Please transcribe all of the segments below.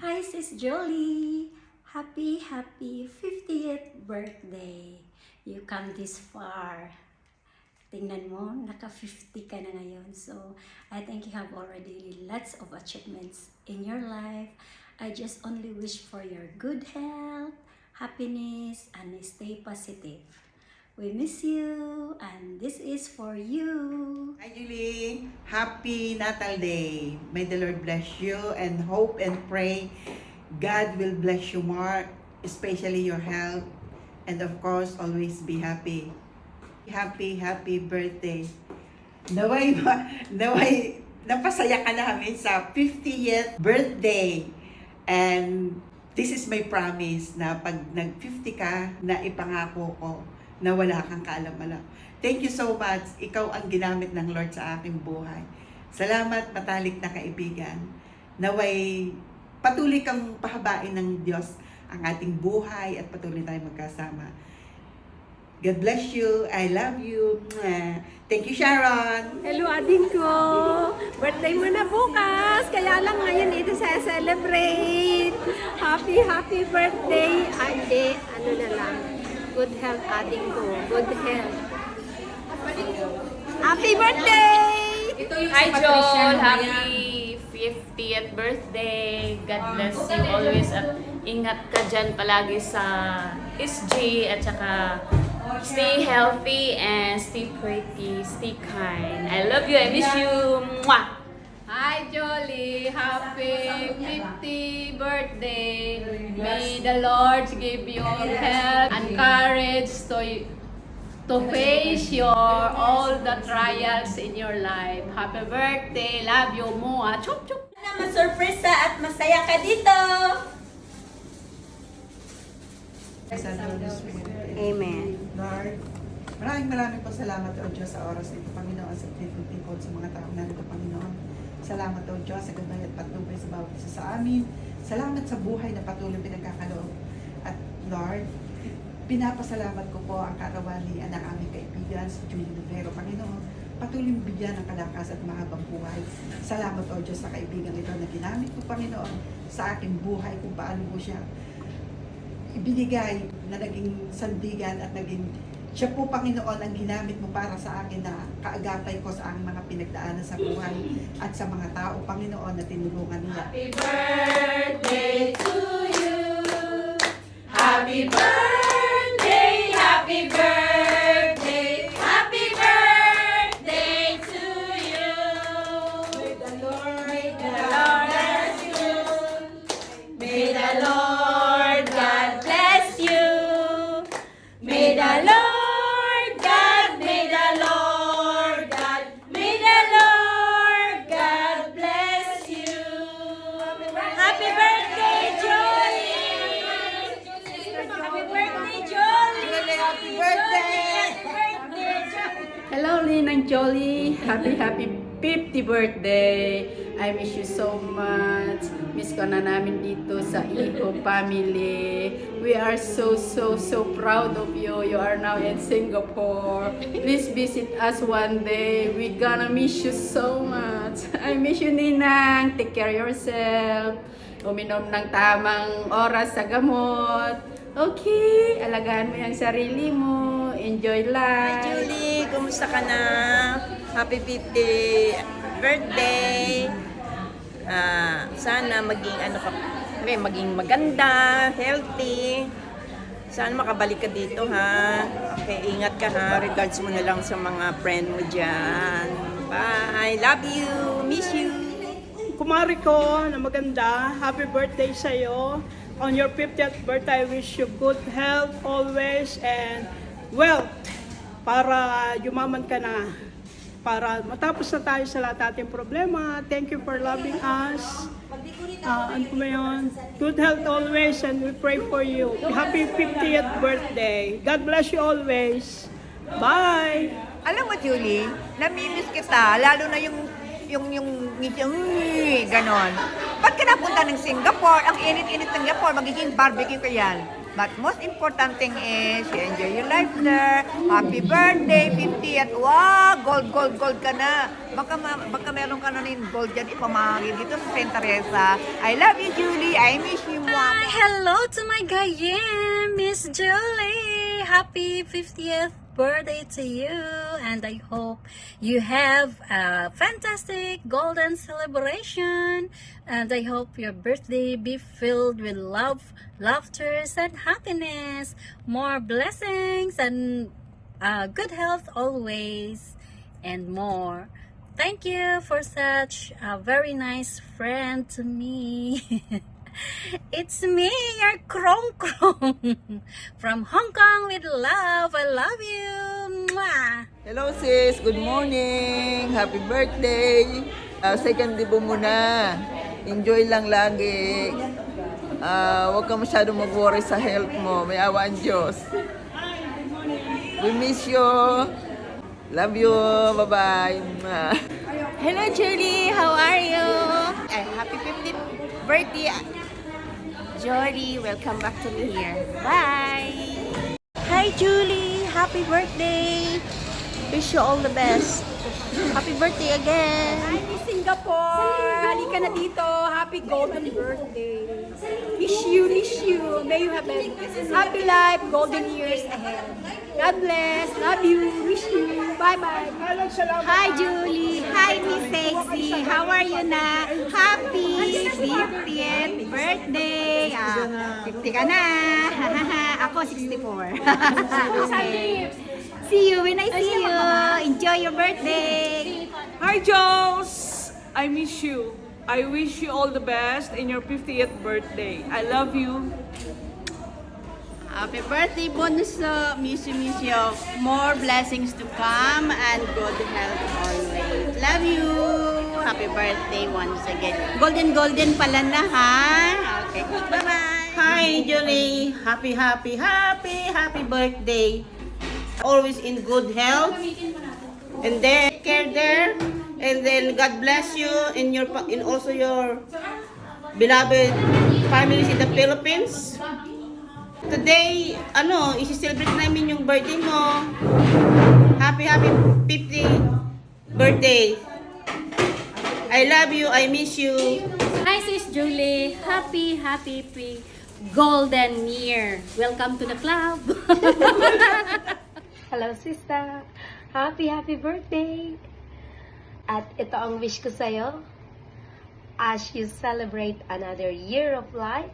Hi, Sis Jolie! Happy 50th birthday! You come this far. Tingnan mo, naka-50 ka na ngayon. So, I think you have already lots of achievements in your life. I just only wish for your good health, happiness, and stay positive. We miss you, and this is for you. Hi Julie, happy Natal Day. May the Lord bless you and hope and pray God will bless you more, especially your health, and of course, always be happy. Happy birthday. Naway, napasaya ka namin sa 50th birthday. And this is my promise na pag nag-50 ka, na ipangako ko na wala kang kaalam-alam. Thank you so much. Ikaw ang ginamit ng Lord sa aking buhay. Salamat, matalik na kaibigan. Naway, patuloy kang pahabain ng Diyos ang ating buhay at patuloy tayong magkasama. God bless you. I love you. Thank you, Sharon. Hello, ading ko. Birthday mo na bukas. Kaya lang ngayon ito sa celebrate. Happy birthday. Ate, ano na lang. Good health, ading ko. Good health. Happy birthday! Hi Joel! Happy 50th birthday! God bless you always at ingat ka dyan palagi sa SG at saka stay healthy and stay pretty, stay kind. I love you, I miss you! Mwah! Hi, Jolie. Happy 50th birthday. May the Lord give you health and courage to face all the trials in your life. Happy birthday. Love you, Mua. Chup, chup. Sana masurpresa at masaya ka dito. Amen. Lord, maraming po salamat o Diyos sa oras nito, Panginoon, sa tingkod sa mga tao narito, Panginoon. Salamat o Diyos sa gabay at patnubay sa bawat isa sa amin. Salamat sa buhay na patuloy pinagkakaloob. At Lord, pinapasalamat ko po ang karawalian ng aming kaibigan, si Julie Rivero, Panginoon. Patuloy bigyan ng kalakas at mahabang buhay. Salamat o Diyos sa kaibigan ito na ginamit ko, Panginoon, sa aking buhay kung paano mo siya ibinigay na naging sandigan at naging siya po, Panginoon, ang ginamit mo para sa akin na kaagapay ko sa aking mga pinagdaanan sa buhay at sa mga tao, Panginoon, na tinulungan niya. Happy birthday to you. Happy birthday, happy birthday, happy birthday to you. May the Lord bless you. May the Lord God bless you. May the Lord Happy birthday, Jolie! Happy birthday, Jolie! Happy birthday! Hello, Ninang Jolie. Happy 50th birthday. I miss you so much. Miss ko na namin dito sa Iho family. We are so proud of you. You are now in Singapore. Please visit us one day. We gonna miss you so much. I miss you, Ninang. Take care yourself. Uminom ng tamang oras sa gamot. Okay, alagaan mo yung sarili mo. Enjoy life. Hi Julie, kumusta ka na? Happy 50th birthday. Sana maging maganda, healthy. Sana makabalik ka dito, ha. Okay, ingat ka, ha. Regards mo na lang sa mga friend mo dyan. Bye. Love you. Miss you. Kumari ko na maganda, happy birthday sa'yo. On your 50th birthday, I wish you good health always and wealth para yumaman ka na. Para matapos na tayo sa lahat ating problema. Thank you for loving us. Ano ba yun? Good health always and we pray for you. Happy 50th birthday. God bless you always. Bye! Alam mo, Julie, namimiss kita. Lalo na yung ganon. Ba't ka napunta ng Singapore? Ang init-init ng Singapore, magiging barbecue ka yan. But most important thing is, you enjoy your life there. Happy birthday, 50th. Wow, gold, gold, gold ka na. Baka meron ka na rin gold dyan ipamahagi dito sa St. Teresa. I love you, Julie. I miss you, Mama. Hello to my Gayem, Miss Julie. Happy 50th birthday to you, and I hope you have a fantastic golden celebration, and I hope your birthday be filled with love, laughter, and happiness, more blessings, and good health always, and more. Thank you for such a very nice friend to me. It's me, your Krong Krong from Hong Kong with love. I love you. Mwah. Hello sis, good morning. Happy birthday. Second debut mo na. Enjoy lang lagi. Huwag ka masyadong mag-worry sa health mo. May awa ang Diyos. We miss you. Love you. Bye-bye. Hello, Julie. How are you? Happy 50th birthday, Jolie. Welcome back to me here. Bye. Hi, Julie. Happy birthday. Wish you all the best. Happy birthday again. Hi, Miss Singapore! Halika na dito. Happy golden birthday. Wish you. May you have a happy life, golden years ahead. God bless. Love you. Wish you. Bye-bye. Hi, Julie. Hi, Miss Sexy. How are you na? Happy 50th birthday. 50 ka na. Ako 64. Okay. See you when I see you. Enjoy your birthday. Hi, Jones! I miss you. I wish you all the best in your 50th birthday. I love you. Happy birthday, bonus. Miss you. More blessings to come and good health always. Love you. Happy birthday once again. Golden pala na, ha? Okay. Bye-bye. Hi, Julie. Happy birthday. Always in good health. And then take care there. And then God bless you in also your beloved families in the Philippines. Today, isi-celebrate namin yung birthday mo. Happy 50th birthday. I love you. I miss you. Hi, Sis Julie. Happy golden year. Welcome to the club. Hello, sister. Happy birthday. At ito ang wish ko sa'yo. As you celebrate another year of life,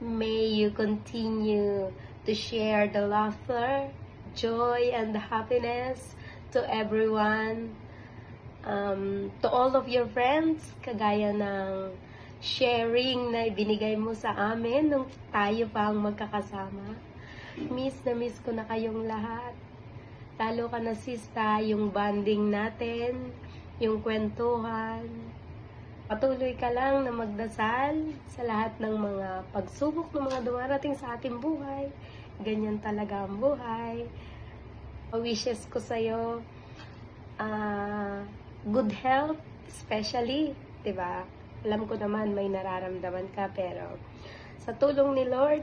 may you continue to share the laughter, joy, and happiness to everyone. To all of your friends, kagaya ng sharing na ibinigay mo sa amin nung tayo pang magkakasama. Miss na miss ko na kayong lahat. Lalo ka na sista, yung bonding natin, yung kwentuhan. Patuloy ka lang na magdasal sa lahat ng mga pagsubok ng mga dumarating sa ating buhay. Ganyan talaga ang buhay. Wishes ko sa'yo, good health, especially, diba? Alam ko naman may nararamdaman ka, pero sa tulong ni Lord,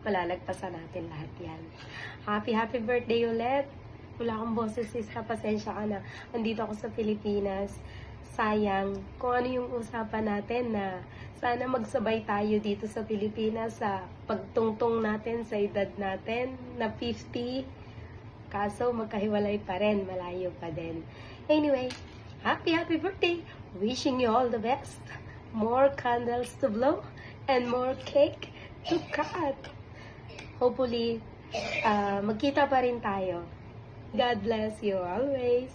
malalagpasan natin lahat yan. Happy birthday ulit. Wala akong boses, sister. Pasensya ka na. Andito ako sa Pilipinas. Sayang kung ano yung usapan natin na sana magsabay tayo dito sa Pilipinas sa pagtungtong natin sa edad natin na 50. Kaso magkahiwalay pa rin. Malayo pa din. Anyway, happy birthday. Wishing you all the best. More candles to blow and more cake to cut. Hopefully, magkita pa rin tayo. God bless you always.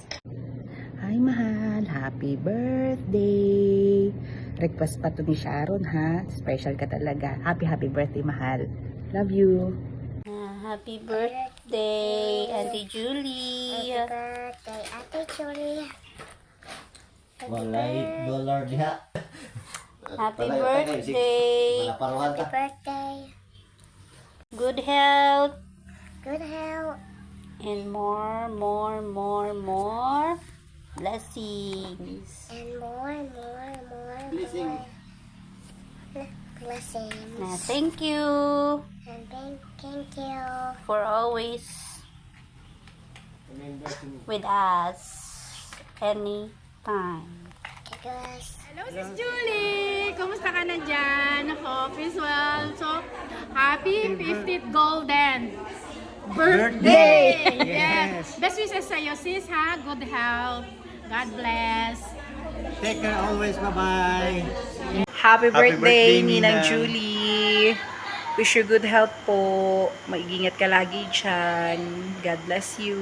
Hi, mahal. Happy birthday. Request pa to ni Sharon, ha? Special ka talaga. Happy birthday, mahal. Love you. Happy birthday, Auntie Julie. Happy birthday, Ate Julie. Walay dollar diha. Happy birthday. Happy birthday. Good health. Good health. And more blessings. And more. Blessing. blessings. Thank you And thank you. for always with us anytime. Because Hello, Sis Julie! Kumusta ka na dyan? Hope is well. So, happy 50th golden birthday! Yes! Best wishes sa'yo, sis, ha? Good health. God bless. Take care always. Bye-bye. Happy birthday, birthday, Ninang Ninang. Julie. Wish you good health po. Mag-ingat ka lagi dyan. God bless you.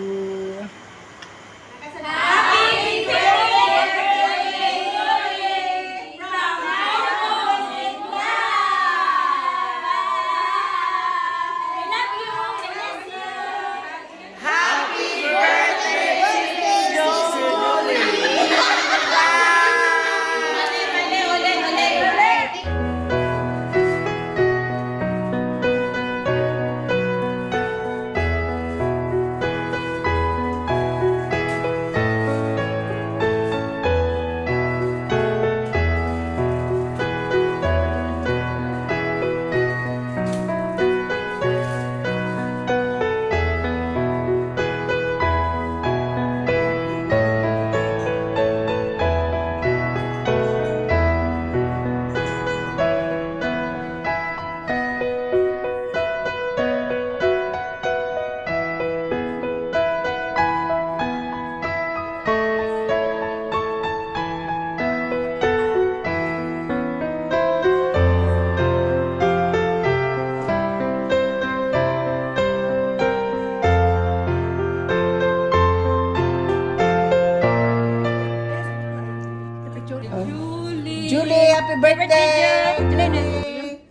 Julie, happy birthday!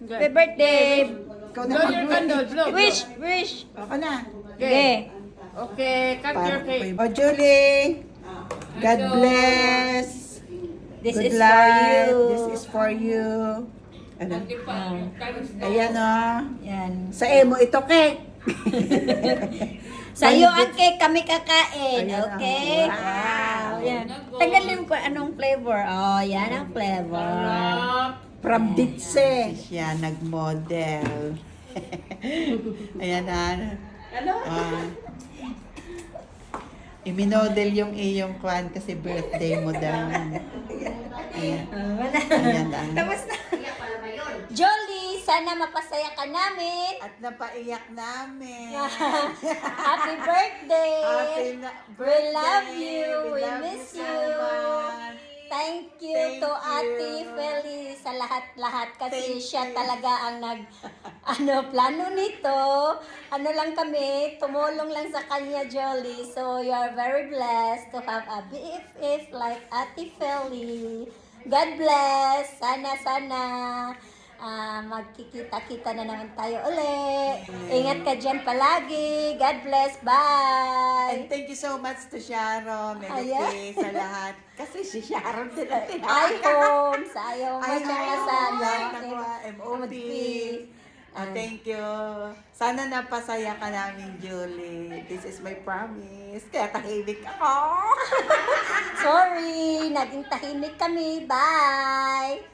Happy birthday! Ikaw na mag-wish. Wish! Ako na. Okay. Okay, cut your cake. Oh, Julie, God bless. This Good is life. for you. This is for you. Ano? Ayan o. Yan. Sa emo ito cake. Sa iyo ang cake kami kakain, Ayan, okay? wow. Yan. Tanggalin ko anong flavor. Oh, yan ang flavor. From Ditse. Siya nag-model. Ayan na. Ano? Iminodel yung iyong kwan kasi birthday mo daw. Ayan. Ayan na. Tapos na. Jolie, sana mapasaya ka namin. At napaiyak namin. Happy birthday. Happy We love you. We love miss so you. much. Thank you Thank to you. Ate Feli sa lahat-lahat kasi Thank siya you. talaga ang plano nito. Ano lang kami, tumulong lang sa kanya, Jolie. So, you are very blessed to have a BFF like Ate Feli. God bless. Sana magkikita-kita na naman tayo uli. Ingat ka dyan palagi. God bless. Bye. And thank you so much to Sharon, Melody, Ayan. sa lahat. Kasi si Sharon din ang Ay, home. Sa ayaw mo Ay, tsaka home. sa Nakuha, MOP. Thank you. Sana napasaya ka namin, Julie. This is my promise. Kaya tahimik ako. Sorry, naging tahimik kami. Bye!